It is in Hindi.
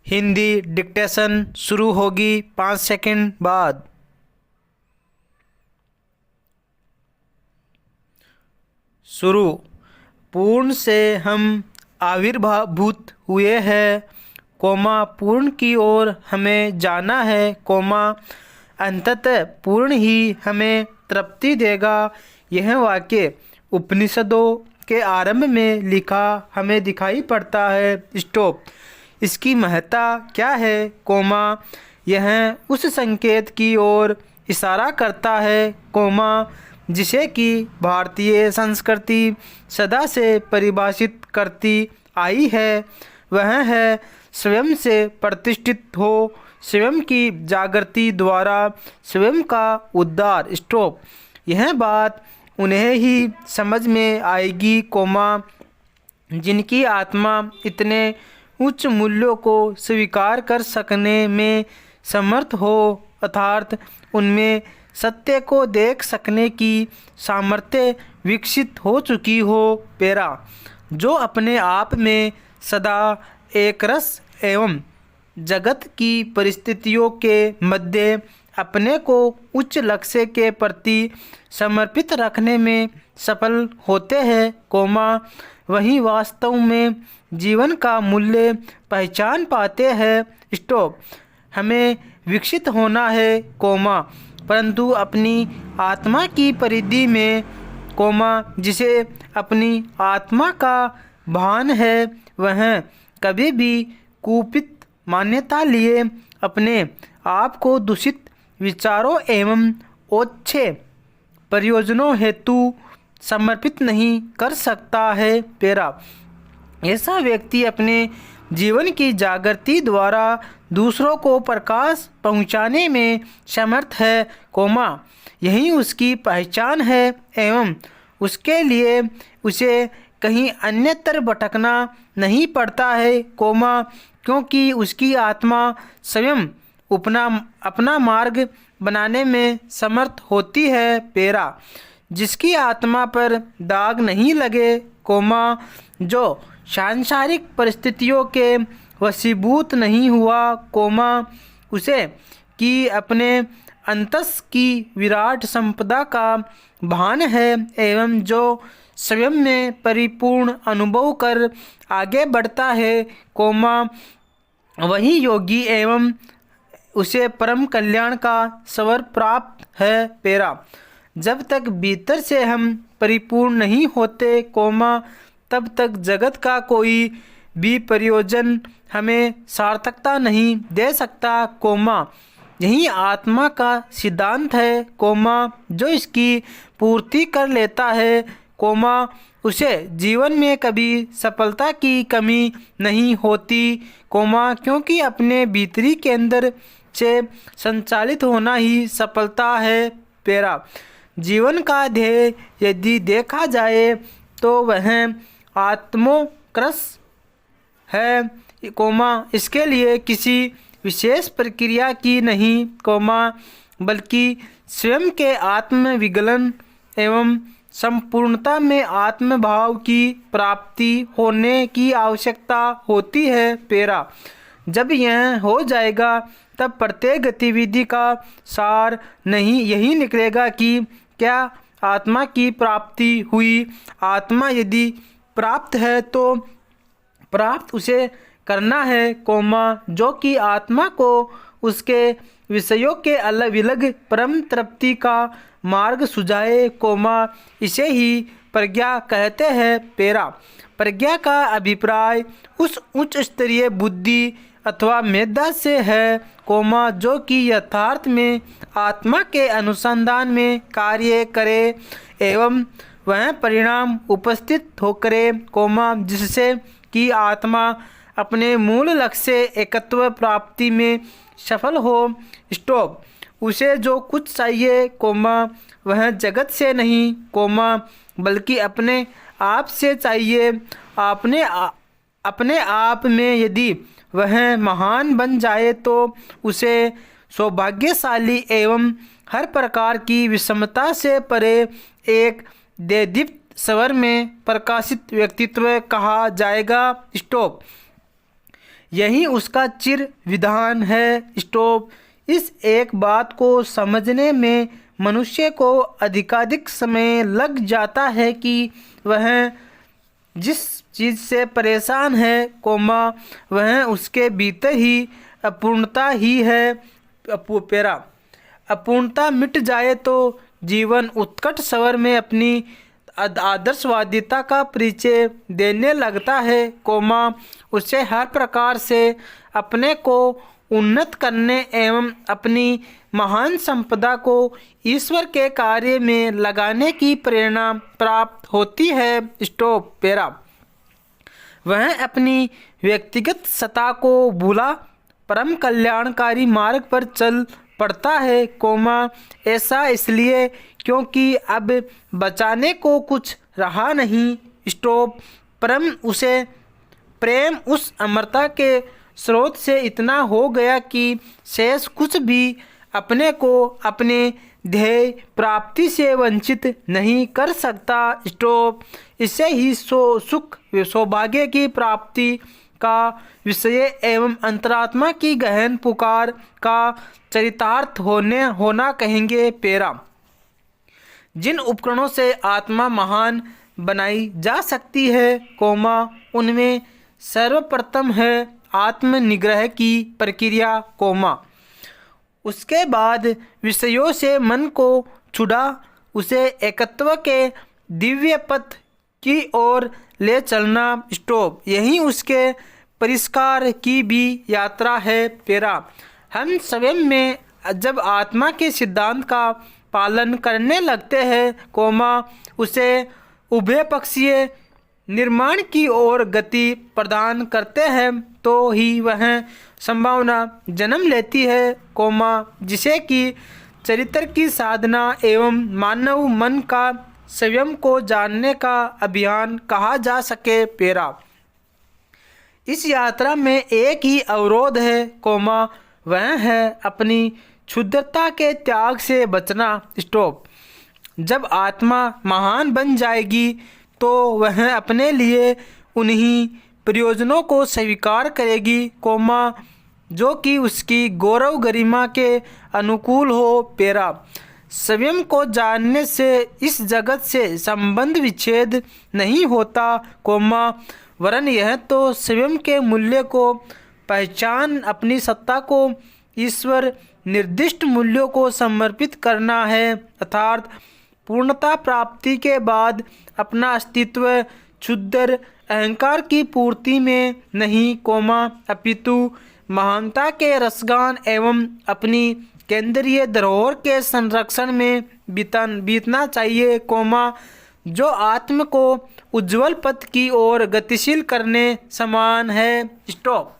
हिंदी डिक्टेशन शुरू होगी 5 सेकंड बाद। शुरू। पूर्ण से हम आविर्भूत हुए हैं, कोमा पूर्ण की ओर हमें जाना है, कोमा अंततः पूर्ण ही हमें तृप्ति देगा। यह वाक्य उपनिषदों के आरंभ में लिखा हमें दिखाई पड़ता है। स्टॉप। इसकी महत्ता क्या है, कोमा यह उस संकेत की ओर इशारा करता है, कोमा जिसे कि भारतीय संस्कृति सदा से परिभाषित करती आई है। वह है स्वयं से प्रतिष्ठित हो, स्वयं की जागृति द्वारा स्वयं का उद्धार। स्टॉप। यह बात उन्हें ही समझ में आएगी, कोमा जिनकी आत्मा इतने उच्च मूल्यों को स्वीकार कर सकने में समर्थ हो, अर्थात उनमें सत्य को देख सकने की सामर्थ्य विकसित हो चुकी हो। पेरा। जो अपने आप में सदा एक रस एवं जगत की परिस्थितियों के मध्य अपने को उच्च लक्ष्य के प्रति समर्पित रखने में सफल होते हैं, कोमा वही वास्तव में जीवन का मूल्य पहचान पाते हैं। स्टॉप। हमें विकसित होना है, कोमा परंतु अपनी आत्मा की परिधि में, कोमा जिसे अपनी आत्मा का भान है वह कभी भी कुपित मान्यता लिए अपने आप को दूषित विचारों एवं ओछे प्रयोजनों हेतु समर्पित नहीं कर सकता है। पेरा। ऐसा व्यक्ति अपने जीवन की जागृति द्वारा दूसरों को प्रकाश पहुंचाने में समर्थ है, कोमा यही उसकी पहचान है एवं उसके लिए उसे कहीं अन्यत्र भटकना नहीं पड़ता है, कोमा क्योंकि उसकी आत्मा स्वयं अपना मार्ग बनाने में समर्थ होती है। पेरा। जिसकी आत्मा पर दाग नहीं लगे, कोमा जो सांसारिक परिस्थितियों के वशीभूत नहीं हुआ, कोमा उसे कि अपने अंतस की विराट संपदा का भान है एवं जो स्वयं में परिपूर्ण अनुभव कर आगे बढ़ता है, कोमा वही योगी एवं उसे परम कल्याण का स्वर प्राप्त है। पेरा। जब तक भीतर से हम परिपूर्ण नहीं होते, कोमा तब तक जगत का कोई भी प्रयोजन हमें सार्थकता नहीं दे सकता, कोमा यही आत्मा का सिद्धांत है, कोमा जो इसकी पूर्ति कर लेता है, कोमा उसे जीवन में कभी सफलता की कमी नहीं होती, कोमा क्योंकि अपने भीतरी के अंदर से संचालित होना ही सफलता है। पेरा। जीवन का ध्येय यदि देखा जाए तो वह आत्मोत्कर्ष है, कोमा इसके लिए किसी विशेष प्रक्रिया की नहीं, कोमा बल्कि स्वयं के आत्मविगलन एवं संपूर्णता में आत्मभाव की प्राप्ति होने की आवश्यकता होती है। पेरा। जब यह हो जाएगा तब प्रत्येक गतिविधि का सार नहीं यही निकलेगा कि क्या आत्मा की प्राप्ति हुई। आत्मा यदि प्राप्त है तो प्राप्त उसे करना है, कोमा जो कि आत्मा को उसके विषयों के अलग विलग परम तृप्ति का मार्ग सुझाए, कोमा इसे ही प्रज्ञा कहते हैं। पेरा। प्रज्ञा का अभिप्राय उस उच्च स्तरीय बुद्धि अथवा मेधा से है, कोमा जो कि यथार्थ में आत्मा के अनुसंधान में कार्य करे एवं वह परिणाम उपस्थित होकरे, कोमा जिससे कि आत्मा अपने मूल लक्ष्य एकत्व प्राप्ति में सफल हो। स्टॉप। उसे जो कुछ चाहिए, कोमा वह जगत से नहीं, कोमा बल्कि अपने आप से चाहिए। अपने आप में यदि वह महान बन जाए तो उसे सौभाग्यशाली एवं हर प्रकार की विषमता से परे एक देदीप्त स्वर में प्रकाशित व्यक्तित्व कहा जाएगा। स्टॉप। यही उसका चिर विधान है। स्टॉप। इस एक बात को समझने में मनुष्य को अधिकाधिक समय लग जाता है कि वह जिस चीज़ से परेशान है, वह उसके भीतर ही अपूर्णता ही है। पेरा। अपूर्णता मिट जाए तो जीवन उत्कट स्वर में अपनी आदर्शवादिता का परिचय देने लगता है, उसे हर प्रकार से अपने को उन्नत करने एवं अपनी महान संपदा को ईश्वर के कार्य में लगाने की प्रेरणा प्राप्त होती है। स्टॉप। पेरा। वह अपनी व्यक्तिगत सत्ता को भूला परम कल्याणकारी मार्ग पर चल पड़ता है, ऐसा इसलिए क्योंकि अब बचाने को कुछ रहा नहीं। स्टॉप। प्रेम उस अमरता के स्रोत से इतना हो गया कि शेष कुछ भी अपने को अपने ध्येय प्राप्ति से वंचित नहीं कर सकता। स्टॉप। इसे ही सुख सौभाग्य की प्राप्ति का विषय एवं अंतरात्मा की गहन पुकार का चरितार्थ होना कहेंगे। पेरा। जिन उपकरणों से आत्मा महान बनाई जा सकती है, उनमें सर्वप्रथम है आत्मनिग्रह की प्रक्रिया, उसके बाद विषयों से मन को छुड़ा उसे एकत्व के दिव्य पथ की ओर ले चलना। स्टॉप। यही उसके परिष्कार की भी यात्रा है। पेरा। हम स्वयं में जब आत्मा के सिद्धांत का पालन करने लगते हैं, उसे उभय पक्षीय निर्माण की ओर गति प्रदान करते हैं, तो ही वह संभावना जन्म लेती है, जिसे कि चरित्र की साधना एवं मानव मन का स्वयं को जानने का अभियान कहा जा सके। पेरा। इस यात्रा में एक ही अवरोध है, वह है अपनी क्षुद्रता के त्याग से बचना। स्टॉप। जब आत्मा महान बन जाएगी तो वह अपने लिए उन्हीं प्रयोजनों को स्वीकार करेगी, जो कि उसकी गौरव गरिमा के अनुकूल हो। पेरा। स्वयं को जानने से इस जगत से संबंध विच्छेद नहीं होता, वरन यह तो स्वयं के मूल्य को पहचान अपनी सत्ता को ईश्वर निर्दिष्ट मूल्यों को समर्पित करना है, अर्थात पूर्णता प्राप्ति के बाद अपना अस्तित्व क्षुद्र अहंकार की पूर्ति में नहीं, अपितु महानता के रसगान एवं अपनी केंद्रीय धरोहर के संरक्षण में बीतना चाहिए, जो आत्म को उज्जवल पथ की ओर गतिशील करने समान है। स्टॉप।